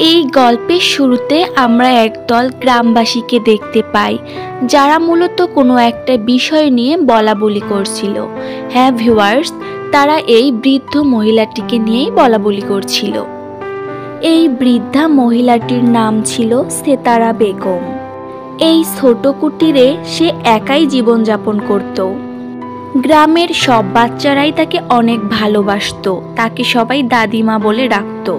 এই গল্পের শুরুতে আমরা একদল গ্রামবাসীকে দেখতে পাই যারা মূলত কোনো একটা বিষয় নিয়ে বলাবলি করছিল। হ্যাঁ ভিউয়ার্স, তারা এই বৃদ্ধ মহিলাটিকে নিয়েই বলাবলি করছিল। এই বৃদ্ধা মহিলাটির নাম ছিল সেতারা বেগম। এই ছোট কুটিরে সে একাই জীবনযাপন করত। গ্রামের সব বাচ্চারাই তাকে অনেক ভালোবাসতো, তাকে সবাই দাদিমা বলে ডাকতো।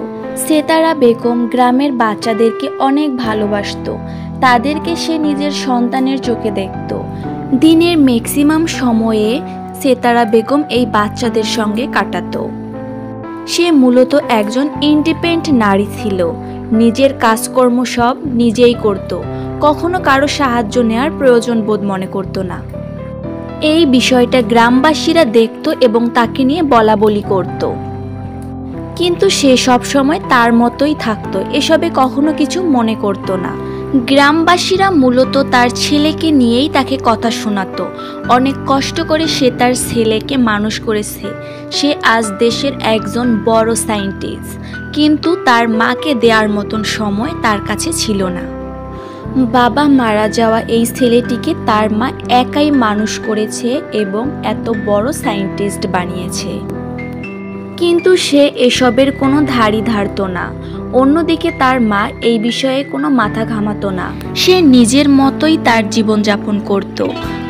সেতারা বেগম গ্রামের বাচ্চাদেরকে অনেক ভালোবাসতো, তাদেরকে সে নিজের সন্তানের চোখে দেখত। দিনের ম্যাক্সিমাম সময়ে সেতারা বেগম এই বাচ্চাদের সঙ্গে কাটাতো। সে মূলত একজন ইন্ডিপেন্ডেন্ট নারী ছিল, নিজের কাজকর্ম সব নিজেই করত, কখনো কারো সাহায্য নেওয়ার প্রয়োজন বোধ মনে করত না। এই বিষয়টা গ্রামবাসীরা দেখত এবং তাকে নিয়ে বলাবলি করত, কিন্তু সে সব সময় তার মতোই থাকতো, এসবে কখনো কিছু মনে করতো না। গ্রামবাসীরা মূলত তার ছেলেকে নিয়েই তাকে কথা শোনাতো। অনেক কষ্ট করে সে তার ছেলেকে মানুষ করেছে। সে আজ দেশের একজন বড় সায়েন্টিস্ট, কিন্তু তার মাকে দেওয়ার মতন সময় তার কাছে ছিল না। বাবা মারা যাওয়া এই ছেলেটিকে তার মা একাই মানুষ করেছে এবং এত বড় সায়েন্টিস্ট বানিয়েছে, কিন্তু সে এসবের কোনো ধারই ধারত না। অন্যদিকে তার মা এই বিষয়ে কোনো মাথা ঘামাতো না, সে নিজের মতোই তার জীবনযাপন করত।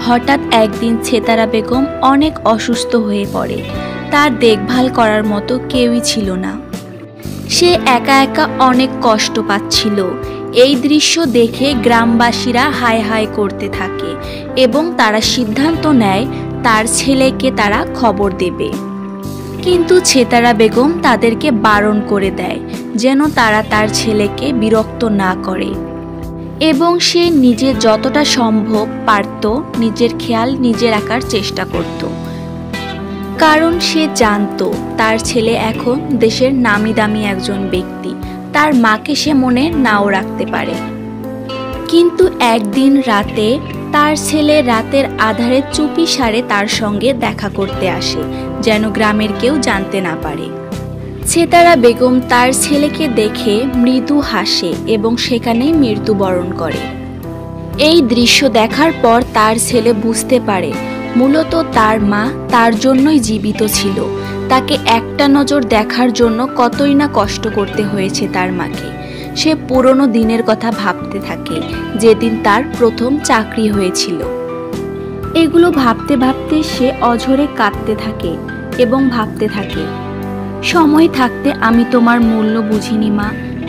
হঠাৎ একদিন সেতারা বেগম অনেক অসুস্থ হয়ে পড়ে। তার দেখভাল করার মতো কেউই ছিল না। সে একা একা অনেক কষ্ট পাচ্ছিল। এই দৃশ্য দেখে গ্রামবাসীরা হায় হায় করতে থাকে এবং তারা সিদ্ধান্ত নেয় তার ছেলেকে তারা খবর দেবে। কিন্তু সেতারা বেগম তাদেরকে বারণ করে দেয় যেন তারা তার ছেলেকে বিরক্ত না করে, এবং সে নিজে যতটা সম্ভব পারত নিজের খেয়াল নিজে রাখার চেষ্টা করত, কারণ সে জানত তার ছেলে এখন দেশের নামি দামি একজন ব্যক্তি। তার মাকে সে মনে নাও রাখতে পারে। কিন্তু একদিন রাতে তার ছেলে রাতের আধারে চুপি সারে তার সঙ্গে দেখা করতে আসে, যেন গ্রামের কেউ জানতে না পারে। সেতারা বেগম তার ছেলেকে দেখে মৃদু হাসে এবং সেখানেই মৃত্যুবরণ করে। এই দৃশ্য দেখার পর তার ছেলে বুঝতে পারে মূলত তার মা তার জন্যই জীবিত ছিল। তাকে একটা নজর দেখার জন্য কতই না কষ্ট করতে হয়েছে তার মাকে। সে পুরনো দিনের কথা ভাবতে থাকে, যেদিন তার প্রথম চাকরি হয়েছিল। এগুলো ভাবতে ভাবতে সে অঝরে কাঁদতে থাকে এবং ভাবতে থাকে, সময় থাকতে আমি তোমার মূল্য বুঝিনি মা,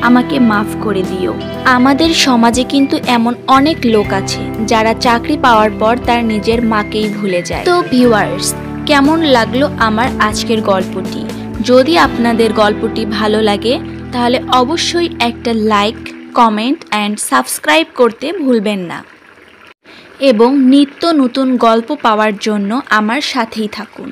আমাকে মাফ করে দিও। আমাদের সমাজে কিন্তু এমন অনেক লোক আছে যারা চাকরি পাওয়ার পর তার নিজের মাকেই ভুলে যায়। তো ভিউয়ার্স, কেমন লাগলো আমার আজকের গল্পটি? যদি আপনাদের গল্পটি ভালো লাগে তাহলে অবশ্যই একটা লাইক, কমেন্ট অ্যান্ড সাবস্ক্রাইব করতে ভুলবেন না, এবং নিত্য নতুন গল্প পাওয়ার জন্য আমার সাথেই থাকুন।